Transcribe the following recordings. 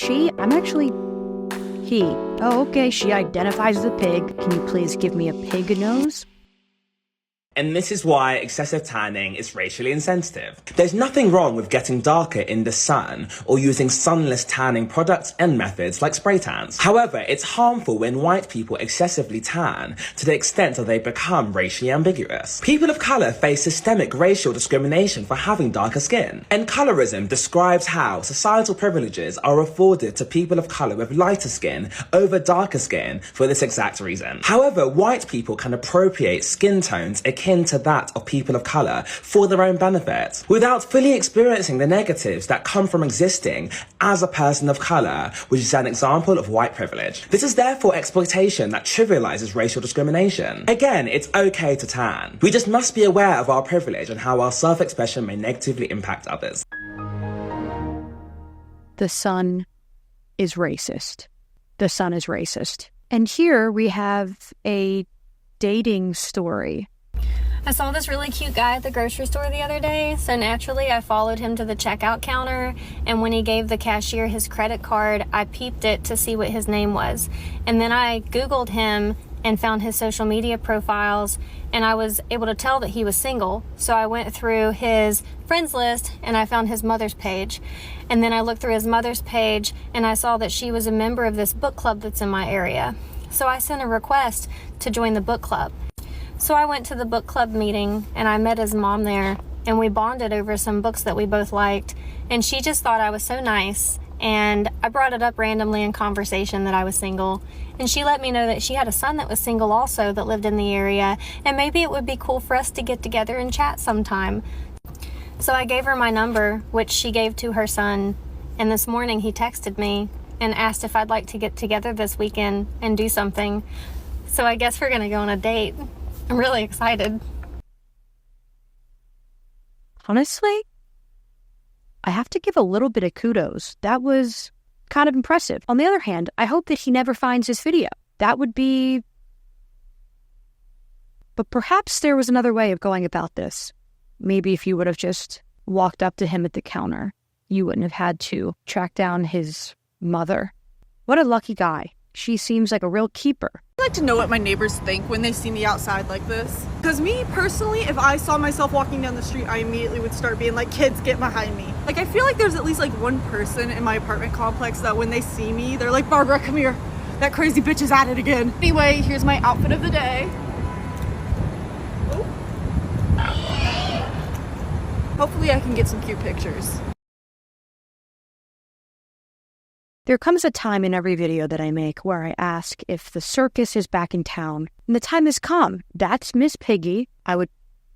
she, I'm actually he. Oh, okay, she identifies as a pig. Can you please give me a pig nose? And this is why excessive tanning is racially insensitive. There's nothing wrong with getting darker in the sun or using sunless tanning products and methods like spray tans. However, it's harmful when white people excessively tan to the extent that they become racially ambiguous. People of color face systemic racial discrimination for having darker skin. And colorism describes how societal privileges are afforded to people of color with lighter skin over darker skin for this exact reason. However, white people can appropriate skin tones akin to that of people of color for their own benefit, without fully experiencing the negatives that come from existing as a person of color, which is an example of white privilege. This is therefore exploitation that trivializes racial discrimination. Again, it's okay to tan. We just must be aware of our privilege and how our self-expression may negatively impact others. The sun is racist. The sun is racist. And here we have a dating story. I saw this really cute guy at the grocery store the other day, so naturally I followed him to the checkout counter, and when he gave the cashier his credit card, I peeped it to see what his name was. And then I Googled him and found his social media profiles, and I was able to tell that he was single. So I went through his friends list and I found his mother's page. And then I looked through his mother's page and I saw that she was a member of this book club that's in my area. So I sent a request to join the book club. So I went to the book club meeting and I met his mom there, and we bonded over some books that we both liked, and she just thought I was so nice, and I brought it up randomly in conversation that I was single, and she let me know that she had a son that was single also that lived in the area, and maybe it would be cool for us to get together and chat sometime. So I gave her my number, which she gave to her son, and this morning he texted me and asked if I'd like to get together this weekend and do something. So I guess we're gonna go on a date. I'm really excited. Honestly, I have to give a little bit of kudos. That was kind of impressive. On the other hand, I hope that he never finds this video. That would be... But perhaps there was another way of going about this. Maybe if you would have just walked up to him at the counter, you wouldn't have had to track down his mother. What a lucky guy. She seems like a real keeper. I like to know what my neighbors think when they see me outside like this. Because me, personally, if I saw myself walking down the street, I immediately would start being like, kids, get behind me. Like, I feel like there's at least like one person in my apartment complex that when they see me, they're like, Barbara, come here. That crazy bitch is at it again. Anyway, here's my outfit of the day. Oh. Hopefully I can get some cute pictures. There comes a time in every video that I make where I ask if the circus is back in town. And the time has come. That's Miss Piggy. I would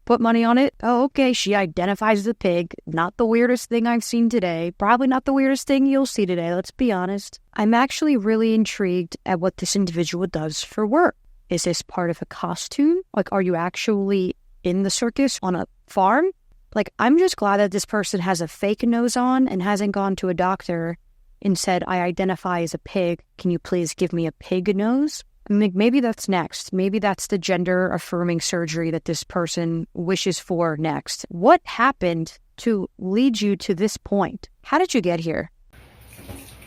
put money on it. Oh, okay, she identifies as a pig. Not the weirdest thing I've seen today. Probably not the weirdest thing you'll see today, let's be honest. I'm actually really intrigued at what this individual does for work. Is this part of a costume? Like, are you actually in the circus on a farm? Like, I'm just glad that this person has a fake nose on and hasn't gone to a doctor and said, I identify as a pig. Can you please give me a pig nose? I mean, maybe that's next. Maybe that's the gender-affirming surgery that this person wishes for next. What happened to lead you to this point? How did you get here?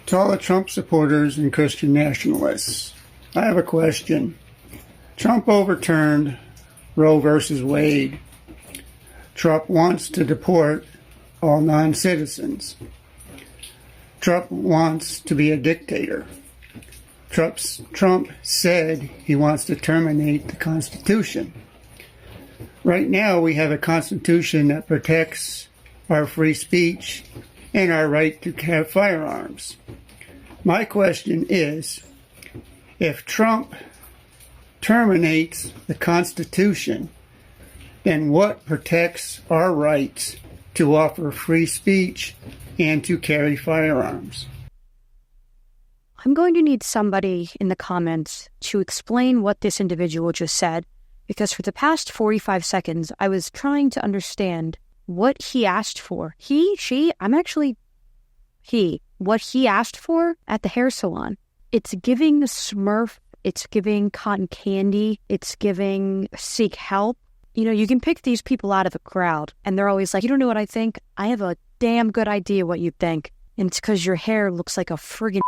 To all the Trump supporters and Christian nationalists, I have a question. Trump overturned Roe versus Wade. Trump wants to deport all non-citizens. Trump wants to be a dictator. Trump said he wants to terminate the Constitution. Right now we have a Constitution that protects our free speech and our right to have firearms. My question is, if Trump terminates the Constitution, then what protects our rights to offer free speech and to carry firearms? I'm going to need somebody in the comments to explain what this individual just said, because for the past 45 seconds, I was trying to understand what he asked for. What he asked for at the hair salon. It's giving the Smurf, it's giving cotton candy, it's giving seek help. You know, you can pick these people out of a crowd, and they're always like, you don't know what I think? I have a damn good idea what you think. and it's because your hair looks like a friggin'